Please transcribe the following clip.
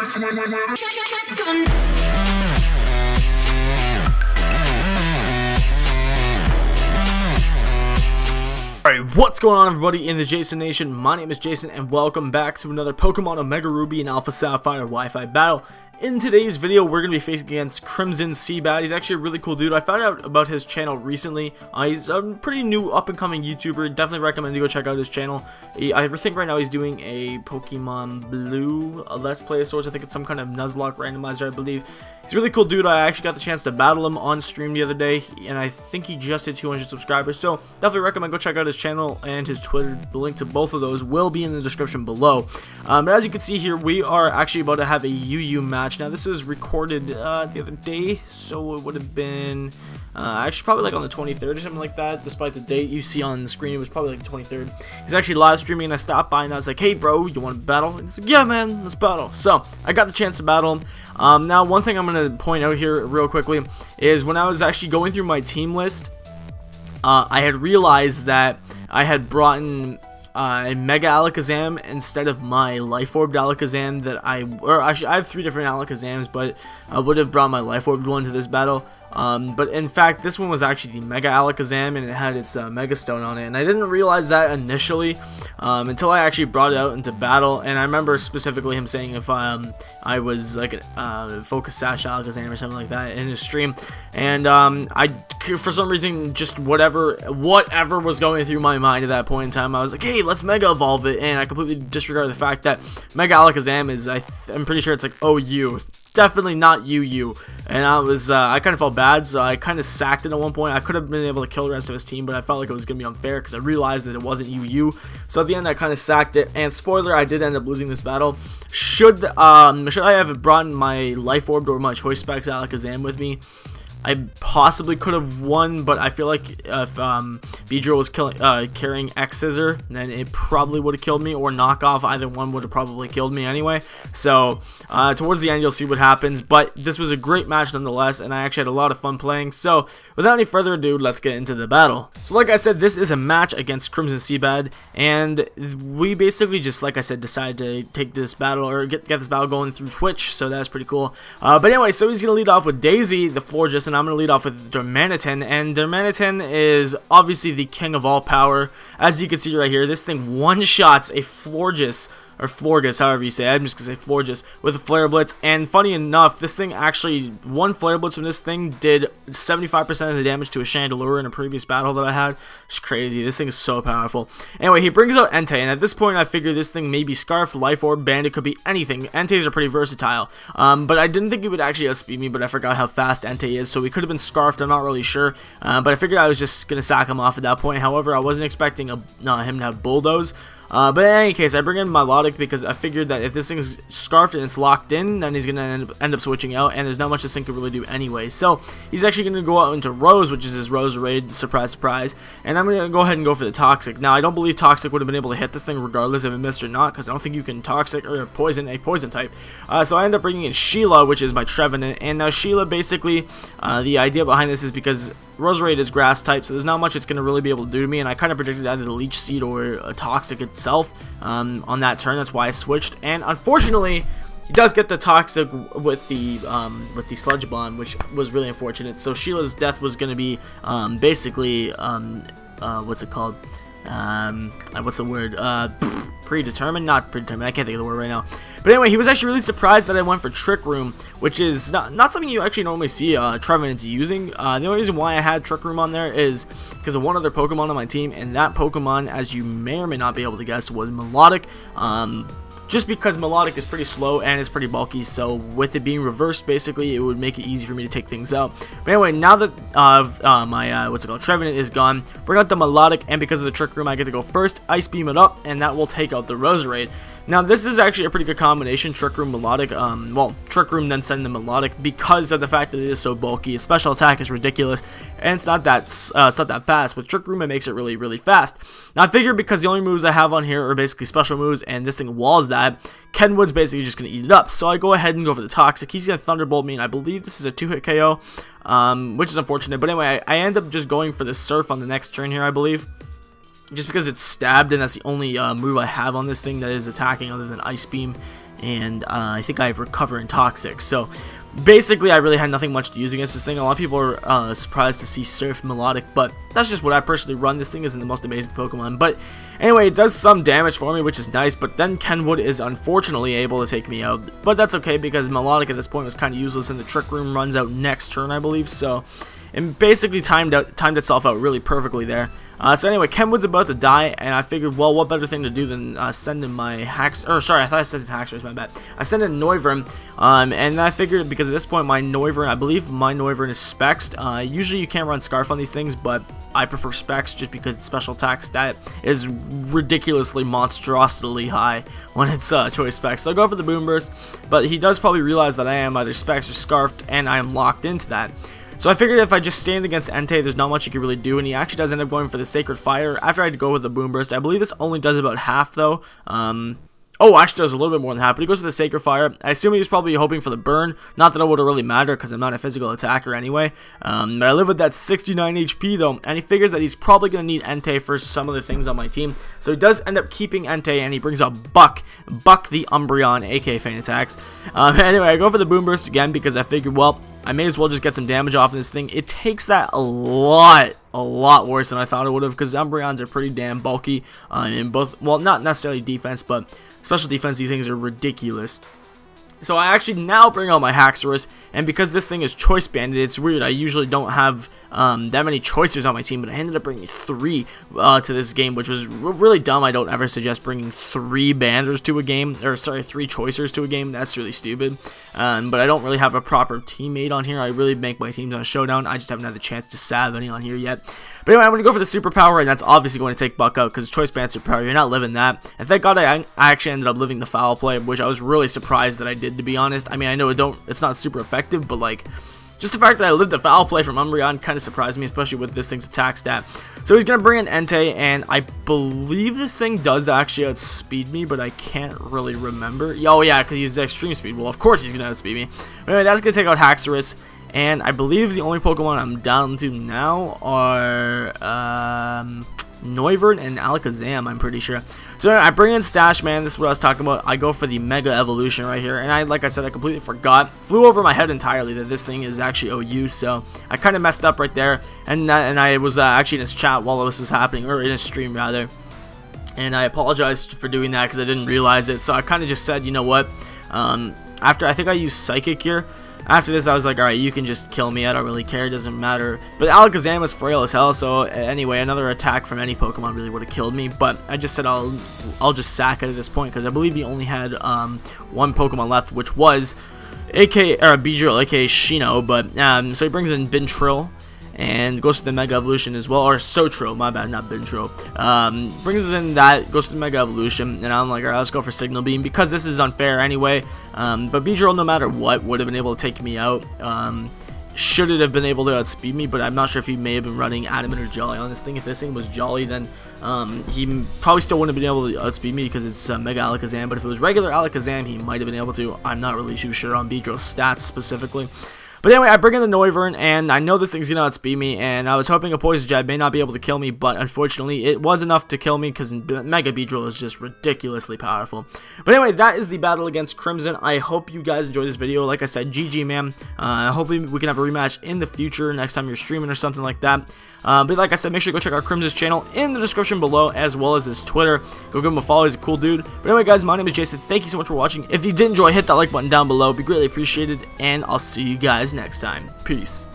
Alright, what's going on everybody in the Jason Nation? My name is Jason and welcome back to another Pokemon Omega Ruby and Alpha Sapphire Wi-Fi battle. In today's video, we're going to be facing against CrimsonCBAD. He's actually a really cool dude. I found out about his channel recently. He's a pretty new up-and-coming YouTuber. Definitely recommend you go check out his channel. I think right now he's doing a Pokemon Blue Let's Play of sorts. I think it's some kind of Nuzlocke randomizer, I believe. He's a really cool dude. I actually got the chance to battle him on stream the other day, and I think he just hit 200 subscribers. So definitely recommend go check out his channel and his Twitter. The link to both of those will be in the description below. But as you can see here, we are actually about to have a UU match. Now this was recorded the other day, so it would have been actually probably like on the 23rd or something like that. Despite the date you see on the screen, it was probably like the 23rd. He's actually live streaming, and I stopped by and I was like, "Hey bro, you want to battle?" And he's like, "Yeah man, let's battle." So I got the chance to battle him. Now one thing I'm going to point out here real quickly is when I was actually going through my team list, I had realized that I had brought in a Mega Alakazam instead of my Life Orbed Alakazam that actually I have 3 different Alakazams, but I would have brought my Life Orbed one to this battle. But in fact, this one was actually the Mega Alakazam, and it had its Mega Stone on it, and I didn't realize that initially until I actually brought it out into battle. And I remember specifically him saying if I was like a Focus Sash Alakazam or something like that in his stream, and I for some reason just whatever was going through my mind at that point in time, I was like, hey, let's Mega Evolve it, and I completely disregarded the fact that Mega Alakazam is I'm pretty sure it's like OU. Definitely not UU, and I kind of felt bad, so I kind of sacked it at one point. I could have been able to kill the rest of his team, but I felt like it was gonna be unfair because I realized that it wasn't UU. So at the end, I kind of sacked it. And spoiler, I did end up losing this battle. Should I have brought my Life Orb or my Choice Specs Alakazam with me, I possibly could have won, but I feel like if Beedrill was carrying X-Scissor, then it probably would have killed me, or Knockoff, either one would have probably killed me anyway. So towards the end, you'll see what happens, but this was a great match nonetheless, and I actually had a lot of fun playing. So without any further ado, let's get into the battle. So like I said, this is a match against CrimsonCBAD, and we basically just, like I said, decided to take this battle, or get this battle going through Twitch, so that's pretty cool. But anyway, so he's going to lead off with Daisy, the Florges, and I'm going to lead off with Darmanitan, and Darmanitan is obviously the king of all power. As you can see right here, this thing one-shots a Florges, or Florges, however you say it. I'm just going to say Florges, with a Flare Blitz, and funny enough, this thing actually, one Flare Blitz from this thing did 75% of the damage to a Chandelure in a previous battle that I had. It's crazy. This thing is so powerful. Anyway, he brings out Entei, and at this point, I figure this thing may be Scarf, Life Orb, Bandit, could be anything. Enteis are pretty versatile, but I didn't think he would actually outspeed me, but I forgot how fast Entei is, so he could have been Scarfed, I'm not really sure, but I figured I was just going to sack him off at that point. However, I wasn't expecting him to have Bulldoze. But in any case, I bring in Melodic because I figured that if this thing's Scarfed and it's locked in, then he's going to end up switching out, and there's not much this thing could really do anyway. So he's actually going to go out into Rose, which is his Rose Raid, surprise, surprise, and I'm going to go ahead and go for the Toxic. Now, I don't believe Toxic would have been able to hit this thing regardless if it missed or not, because I don't think you can Toxic or poison a poison type. So I end up bringing in Sheila, which is my Trevenant, and now Sheila, basically, the idea behind this is because Rose Raid is grass type, so there's not much it's going to really be able to do to me, and I kind of predicted either the Leech Seed or a Toxic itself on that turn. That's why I switched, and unfortunately, he does get the Toxic with the Sludge Bomb, which was really unfortunate. So Sheila's death was going to be basically, what's it called? What's the word? Predetermined? Not predetermined. I can't think of the word right now. But anyway, he was actually really surprised that I went for Trick Room, which is not something you actually normally see Trevenants using. The only reason why I had Trick Room on there is because of one other Pokemon on my team, and that Pokemon, as you may or may not be able to guess, was Melodic. Just because Melodic is pretty slow and is pretty bulky, so with it being reversed, basically, it would make it easy for me to take things out. But anyway, now that my, Trevenant is gone, bring out the Melodic, and because of the Trick Room, I get to go first, Ice Beam it up, and that will take out the Rose Raid. Now, this is actually a pretty good combination, Trick Room, Melodic, Trick Room, then send the Melodic, because of the fact that it is so bulky. Its special attack is ridiculous, and it's not that fast. With Trick Room, it makes it really, really fast. Now, I figured because the only moves I have on here are basically special moves, and this thing walls that, Kenwood's basically just going to eat it up. So I go ahead and go for the Toxic. He's going to Thunderbolt me, and I believe this is a 2-hit KO, which is unfortunate. But anyway, I end up just going for the Surf on the next turn here, I believe. Just because it's stabbed, and that's the only move I have on this thing that is attacking other than Ice Beam. and I think I have Recover and Toxic. So basically, I really had nothing much to use against this thing. A lot of people are surprised to see Surf Melodic, but that's just what I personally run. This thing isn't the most amazing Pokemon, but anyway, it does some damage for me, which is nice, but then Kenwood is unfortunately able to take me out, but that's okay because Melodic at this point was kind of useless, and the Trick Room runs out next turn, I believe, so it basically timed itself out really perfectly there. So anyway, Kenwood's about to die, and I figured, well, what better thing to do than send in my sorry, I thought I sent in Haxorus, my bad. I sent in Noivern, and I figured because at this point my Noivern, I believe my Noivern is Spexed. Usually you can't run Scarf on these things, but I prefer Specs just because the special attack stat is ridiculously monstrosity high when it's choice Specs. So I go for the Boom Burst, but he does probably realize that I am either Specs or Scarfed, and I am locked into that. So I figured if I just stand against Entei, there's not much he can really do, and he actually does end up going for the Sacred Fire after I had to go with the Boom Burst. I believe this only does about half, though. Oh, actually does a little bit more than half, but he goes for the Sacred Fire. I assume he was probably hoping for the burn. Not that it would really matter, because I'm not a physical attacker anyway. But I live with that 69 HP, though, and he figures that he's probably going to need Entei for some of the things on my team. So he does end up keeping Entei, and he brings out Buck the Umbreon, aka Feint Attacks. Anyway, I go for the Boom Burst again, because I figured, well, I may as well just get some damage off of this thing. It takes that a lot worse than I thought it would have, because Umbreons are pretty damn bulky in both, well, not necessarily defense, but special defense. These things are ridiculous. So I actually now bring out my Haxorus, and because this thing is choice banded, it's weird. I usually don't have that many choices on my team, but I ended up bringing 3 to this game, which was really dumb. I don't ever suggest bringing 3 banders to a game, or sorry, 3 choicers to a game. That's really stupid. But I don't really have a proper teammate on here. I really make my teams on a showdown. I just haven't had the chance to salve any on here yet. But anyway, I'm going to go for the superpower, and that's obviously going to take Buck out, because choice band superpower, you're not living that. And thank God I actually ended up living the foul play, which I was really surprised that I did, to be honest. I mean, I know it's not super effective, but like, just the fact that I lived the foul play from Umbreon kind of surprised me, especially with this thing's attack stat. So he's going to bring in Entei, and I believe this thing does actually outspeed me, but I can't really remember. Oh yeah, because he's extreme speed. Well, of course he's going to outspeed me. But anyway, that's going to take out Haxorus. And I believe the only Pokemon I'm down to now are Noivern and Alakazam, I'm pretty sure. So anyway, I bring in Stash Man. This is what I was talking about. I go for the Mega Evolution right here, and like I said, I completely forgot. Flew over my head entirely that this thing is actually OU, so I kind of messed up right there. And I was actually in his chat while this was happening, or in his stream rather. And I apologized for doing that because I didn't realize it. So I kind of just said, you know what? After I think I used Psychic here. After this, I was like, alright, you can just kill me. I don't really care. It doesn't matter. But Alakazam is frail as hell, so anyway, another attack from any Pokemon really would have killed me. But I just said I'll just sack it at this point, because I believe he only had 1 Pokemon left, which was Beedrill, aka Shino. But so he brings in Bintrill, and goes to the Mega Evolution as well, or Sotrill, my bad, not Bintrill. Brings us in that, goes to the Mega Evolution, and I'm like, alright, let's go for Signal Beam, because this is unfair anyway. But Beedrill, no matter what, would have been able to take me out. Should it have been able to outspeed me, but I'm not sure if he may have been running Adamant or Jolly on this thing. If this thing was Jolly, then he probably still wouldn't have been able to outspeed me because it's Mega Alakazam. But if it was regular Alakazam, he might have been able to. I'm not really too sure on Beedrill's stats specifically. But anyway, I bring in the Noivern, and I know this thing's going to outspeed me, and I was hoping a Poison Jab may not be able to kill me, but unfortunately, it was enough to kill me, because Mega Beedrill is just ridiculously powerful. But anyway, that is the battle against Crimson. I hope you guys enjoyed this video. Like I said, GG, man. Hopefully, we can have a rematch in the future, next time you're streaming or something like that. But like I said, make sure you go check out Crimson's channel in the description below, as well as his Twitter. Go give him a follow, he's a cool dude. But anyway, guys, my name is Jason. Thank you so much for watching. If you did enjoy, hit that like button down below. It'd be greatly appreciated, and I'll see you guys next time. Peace.